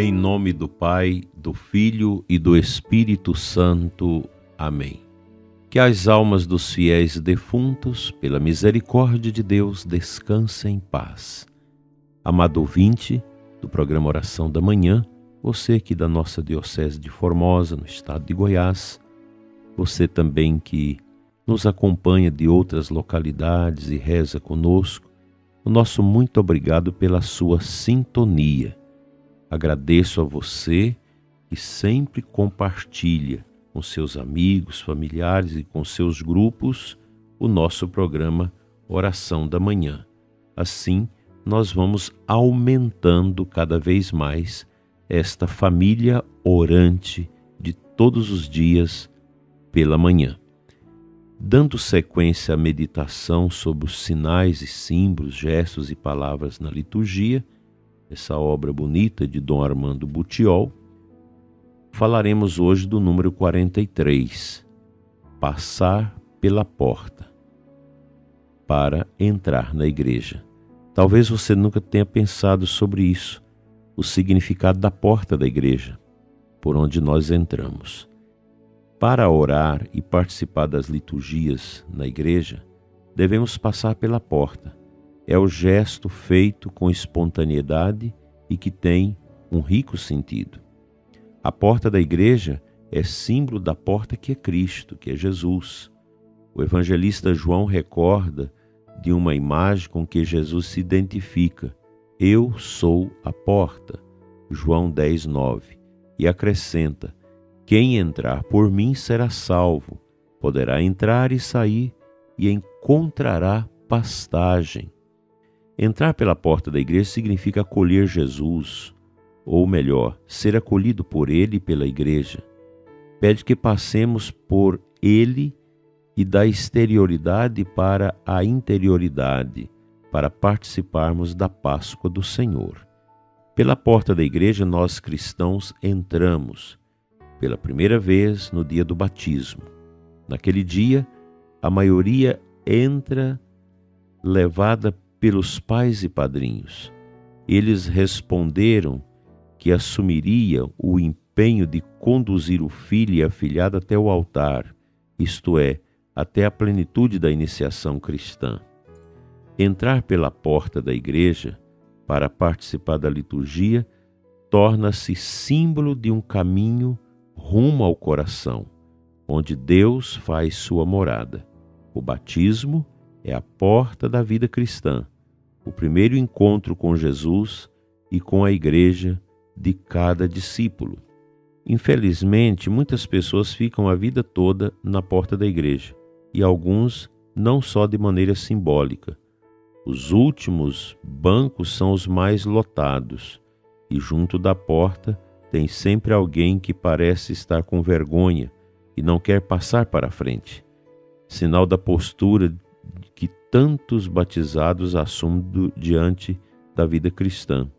Em nome do Pai, do Filho e do Espírito Santo. Amém. Que as almas dos fiéis defuntos, pela misericórdia de Deus, descansem em paz. Amado ouvinte do programa Oração da Manhã, você aqui da nossa Diocese de Formosa, no estado de Goiás, você também que nos acompanha de outras localidades e reza conosco, o nosso muito obrigado pela sua sintonia. Agradeço a você que sempre compartilha com seus amigos, familiares e com seus grupos o nosso programa Oração da Manhã. Assim, nós vamos aumentando cada vez mais esta família orante de todos os dias pela manhã. Dando sequência à meditação sobre os sinais e símbolos, gestos e palavras na liturgia, essa obra bonita de Dom Armando Butiol, falaremos hoje do número 43, passar pela porta, para entrar na igreja. Talvez você nunca tenha pensado sobre isso, o significado da porta da igreja, por onde nós entramos. Para orar e participar das liturgias na igreja, devemos passar pela porta. É o gesto feito com espontaneidade e que tem um rico sentido. A porta da igreja é símbolo da porta que é Cristo, que é Jesus. O evangelista João recorda de uma imagem com que Jesus se identifica. Eu sou a porta, João 10:9, e acrescenta: quem entrar por mim será salvo, poderá entrar e sair e encontrará pastagem. Entrar pela porta da igreja significa acolher Jesus, ou melhor, ser acolhido por Ele e pela igreja. Pede que passemos por Ele e da exterioridade para a interioridade, para participarmos da Páscoa do Senhor. Pela porta da igreja, nós cristãos entramos, pela primeira vez no dia do batismo. Naquele dia, a maioria entra levada pelos pais e padrinhos. Eles responderam que assumiriam o empenho de conduzir o filho e a filhada até o altar, isto é, até a plenitude da iniciação cristã. Entrar pela porta da igreja para participar da liturgia torna-se símbolo de um caminho rumo ao coração, onde Deus faz sua morada. O batismo é a porta da vida cristã, o primeiro encontro com Jesus e com a igreja de cada discípulo. Infelizmente, muitas pessoas ficam a vida toda na porta da igreja, e alguns não só de maneira simbólica. Os últimos bancos são os mais lotados, e junto da porta tem sempre alguém que parece estar com vergonha e não quer passar para a frente, sinal da postura que tantos batizados assumem diante da vida cristã.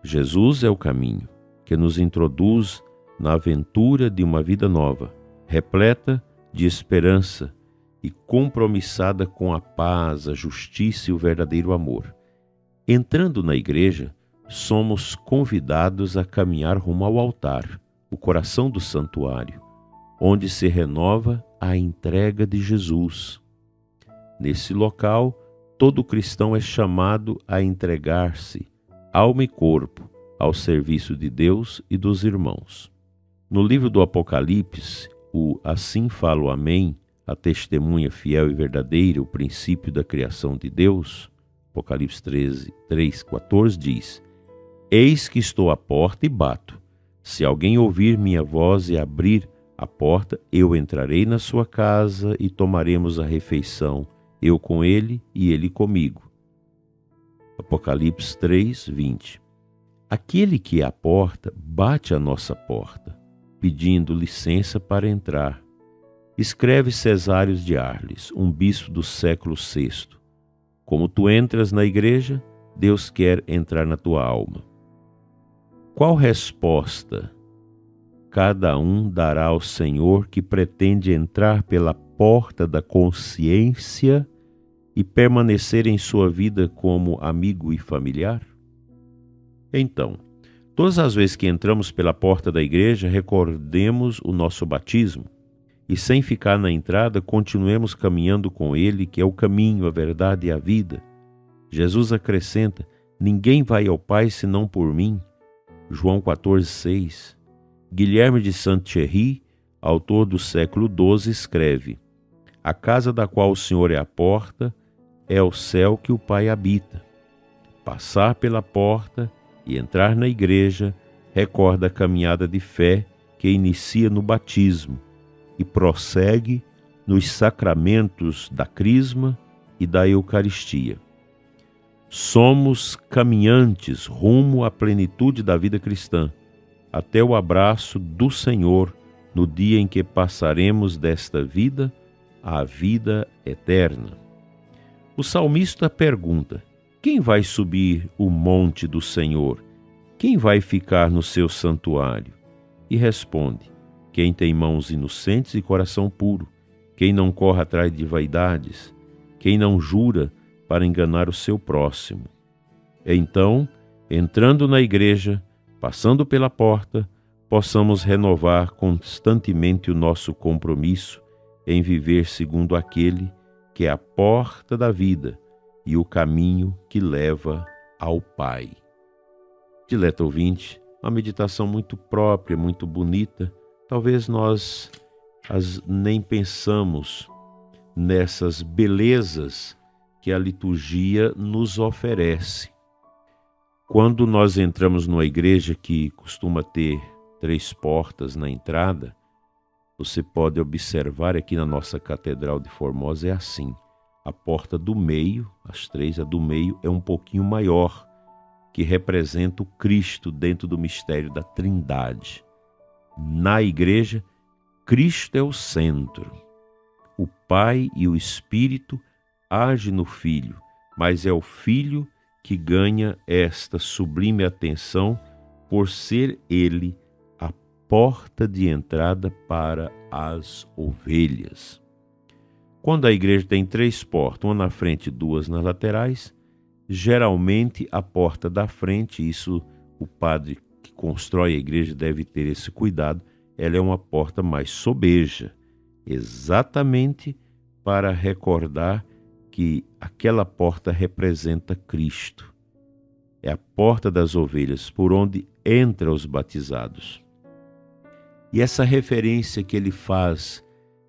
Jesus é o caminho que nos introduz na aventura de uma vida nova, repleta de esperança e compromissada com a paz, a justiça e o verdadeiro amor. Entrando na igreja, somos convidados a caminhar rumo ao altar, o coração do santuário, onde se renova a entrega de Jesus. Nesse local, todo cristão é chamado a entregar-se, alma e corpo, ao serviço de Deus e dos irmãos. No livro do Apocalipse, o Assim fala o Amém, a testemunha fiel e verdadeira, o princípio da criação de Deus, Apocalipse 3:14 diz: Eis que estou à porta e bato. Se alguém ouvir minha voz e abrir a porta, eu entrarei na sua casa e tomaremos a refeição, eu com ele e ele comigo. Apocalipse 3:20. Aquele que é a porta bate à nossa porta, pedindo licença para entrar. Escreve Cesários de Arles, um bispo do século VI. Como tu entras na igreja, Deus quer entrar na tua alma. Qual resposta cada um dará ao Senhor que pretende entrar pela porta da consciência e permanecer em sua vida como amigo e familiar? Então, Todas as vezes que entramos pela porta da igreja, recordemos o nosso batismo e, sem ficar na entrada, continuemos caminhando com Ele, que é o caminho, a verdade e a vida. Jesus acrescenta: ninguém vai ao Pai senão por mim. João 14,6. Guilherme de Saint-Thierry, autor do século XII, escreve: a casa da qual o Senhor é a porta é o céu que o Pai habita. Passar pela porta e entrar na igreja recorda a caminhada de fé que inicia no batismo e prossegue nos sacramentos da crisma e da Eucaristia. Somos caminhantes rumo à plenitude da vida cristã, até o abraço do Senhor no dia em que passaremos desta vida à vida eterna. O salmista pergunta: quem vai subir o monte do Senhor? Quem vai ficar no seu santuário? E responde: quem tem mãos inocentes e coração puro, quem não corre atrás de vaidades, quem não jura para enganar o seu próximo. Então, entrando na igreja, passando pela porta, possamos renovar constantemente o nosso compromisso em viver segundo aquele que é a porta da vida e o caminho que leva ao Pai. Dileto ouvinte, uma meditação muito própria, muito bonita. Talvez nós nem pensamos nessas belezas que a liturgia nos oferece. Quando nós entramos numa igreja que costuma ter 3 portas na entrada, você pode observar aqui na nossa Catedral de Formosa é assim. A porta do meio, as 3, a do meio é um pouquinho maior, que representa o Cristo dentro do mistério da Trindade. Na igreja, Cristo é o centro. O Pai e o Espírito agem no Filho, mas é o Filho que ganha esta sublime atenção por ser Ele a porta de entrada para as ovelhas. Quando a igreja tem 3 portas, uma na frente e 2 nas laterais, geralmente a porta da frente, isso o padre que constrói a igreja deve ter esse cuidado, ela é uma porta mais sobeja, exatamente para recordar que aquela porta representa Cristo. É a porta das ovelhas por onde entram os batizados. E essa referência que ele faz,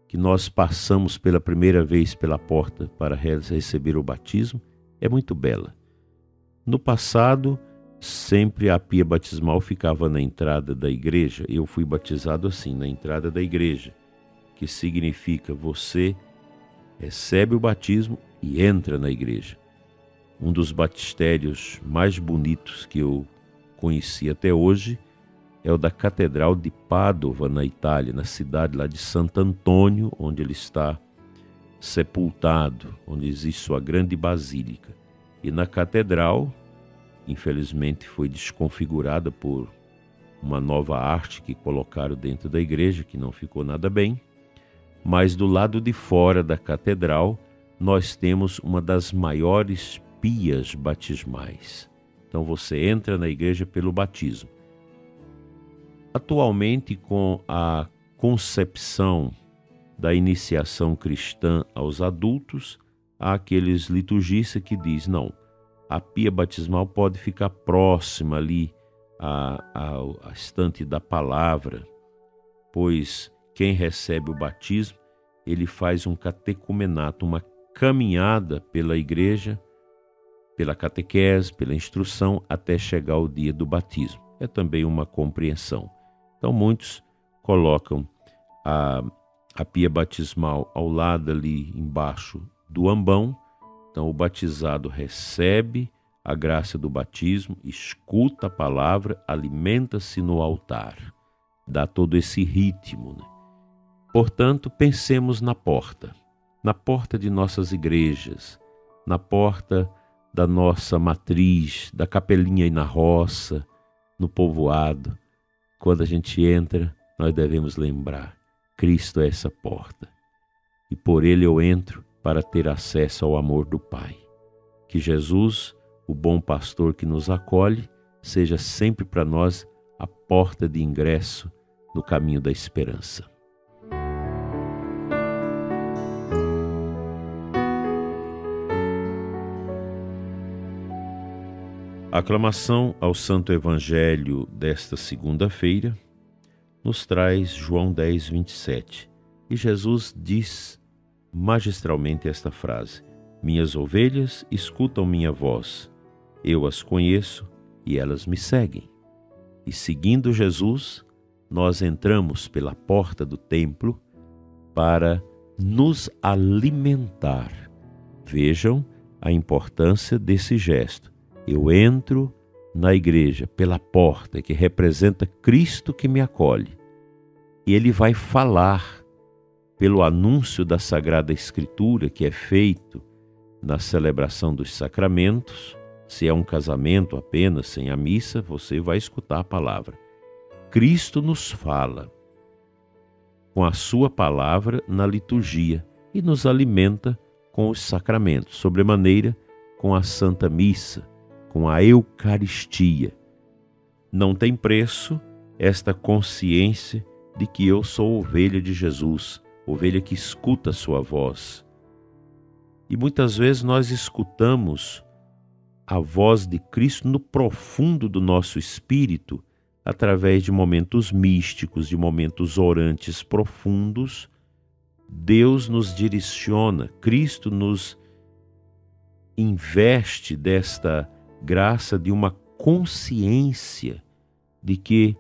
que nós passamos pela primeira vez pela porta para receber o batismo, é muito bela. No passado, sempre a pia batismal ficava na entrada da igreja. Eu fui batizado assim, na entrada da igreja, que significa você recebe o batismo e entra na igreja. Um dos batistérios mais bonitos que eu conheci até hoje é o da Catedral de Pádua, na Itália, na cidade lá de Santo Antônio, onde ele está sepultado, onde existe sua grande basílica. E na catedral, infelizmente, foi desconfigurada por uma nova arte que colocaram dentro da igreja, que não ficou nada bem. Mas do lado de fora da catedral, nós temos uma das maiores pias batismais. Então você entra na igreja pelo batismo. Atualmente, com a concepção da iniciação cristã aos adultos, há aqueles liturgistas que dizem, não, a pia batismal pode ficar próxima ali à estante da palavra, pois quem recebe o batismo, ele faz um catecumenato, uma caminhada pela igreja, pela catequese, pela instrução, até chegar ao dia do batismo. É também uma compreensão. Então muitos colocam a pia batismal ao lado ali embaixo do ambão. Então o batizado recebe a graça do batismo, escuta a palavra, alimenta-se no altar. Dá todo esse ritmo, né? Portanto, pensemos na porta de nossas igrejas, na porta da nossa matriz, da capelinha aí na roça, no povoado. Quando a gente entra, nós devemos lembrar, Cristo é essa porta. E por Ele eu entro para ter acesso ao amor do Pai. Que Jesus, o bom pastor que nos acolhe, seja sempre para nós porta de ingresso no caminho da esperança. A aclamação ao Santo Evangelho desta segunda-feira nos traz João 10, 27. E Jesus diz magistralmente esta frase: minhas ovelhas escutam minha voz, eu as conheço e elas me seguem. E seguindo Jesus, nós entramos pela porta do templo para nos alimentar. Vejam a importância desse gesto. Eu entro na igreja pela porta que representa Cristo que me acolhe. E Ele vai falar pelo anúncio da Sagrada Escritura que é feito na celebração dos sacramentos. Se é um casamento apenas, sem a missa, você vai escutar a palavra. Cristo nos fala com a sua palavra na liturgia e nos alimenta com os sacramentos, sobremaneira com a Santa Missa, com a Eucaristia. Não tem preço esta consciência de que eu sou ovelha de Jesus, ovelha que escuta a sua voz. E muitas vezes nós escutamos a voz de Cristo no profundo do nosso espírito, através de momentos místicos, de momentos orantes profundos. Deus nos direciona, Cristo nos investe desta graça de uma consciência de que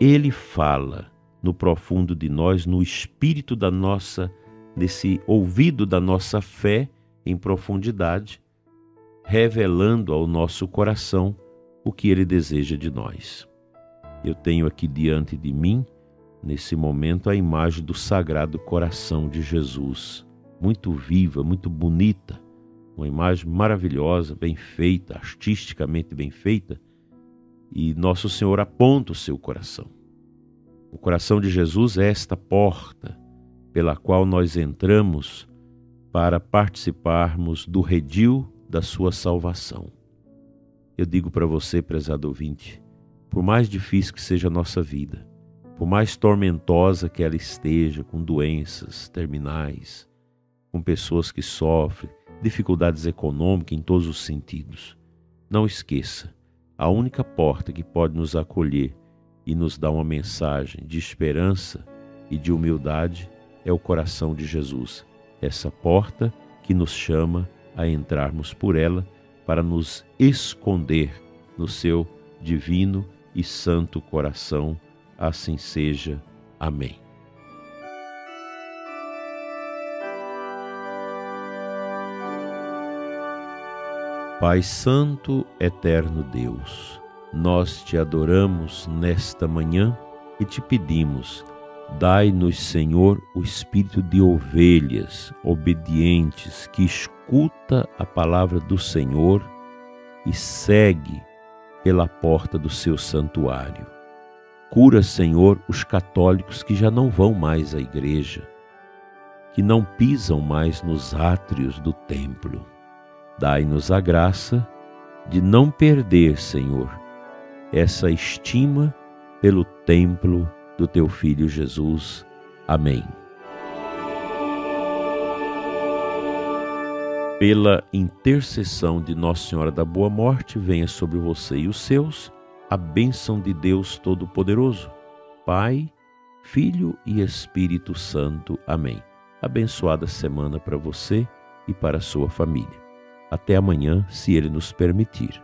Ele fala no profundo de nós, no espírito da nossa, nesse ouvido da nossa fé em profundidade, revelando ao nosso coração o que Ele deseja de nós. Eu tenho aqui diante de mim, nesse momento, a imagem do Sagrado Coração de Jesus, muito viva, muito bonita, uma imagem maravilhosa, bem feita, artisticamente bem feita, e Nosso Senhor aponta o seu coração. O coração de Jesus é esta porta pela qual nós entramos para participarmos do redil da sua salvação. Eu digo para você, prezado ouvinte, por mais difícil que seja a nossa vida, por mais tormentosa que ela esteja, com doenças terminais, com pessoas que sofrem, dificuldades econômicas em todos os sentidos, não esqueça, a única porta que pode nos acolher e nos dar uma mensagem de esperança e de humildade é o coração de Jesus. Essa porta que nos chama a entrarmos por ela para nos esconder no seu divino e santo coração. Assim seja. Amém. Pai Santo, eterno Deus, nós te adoramos nesta manhã e te pedimos, dai-nos, Senhor, o espírito de ovelhas obedientes que escuta a palavra do Senhor e segue pela porta do seu santuário. Cura, Senhor, os católicos que já não vão mais à igreja, que não pisam mais nos átrios do templo. Dai-nos a graça de não perder, Senhor, essa estima pelo templo do Teu Filho Jesus. Amém. Pela intercessão de Nossa Senhora da Boa Morte, venha sobre você e os seus a bênção de Deus Todo-Poderoso, Pai, Filho e Espírito Santo. Amém. Abençoada semana para você e para a sua família. Até amanhã, se Ele nos permitir.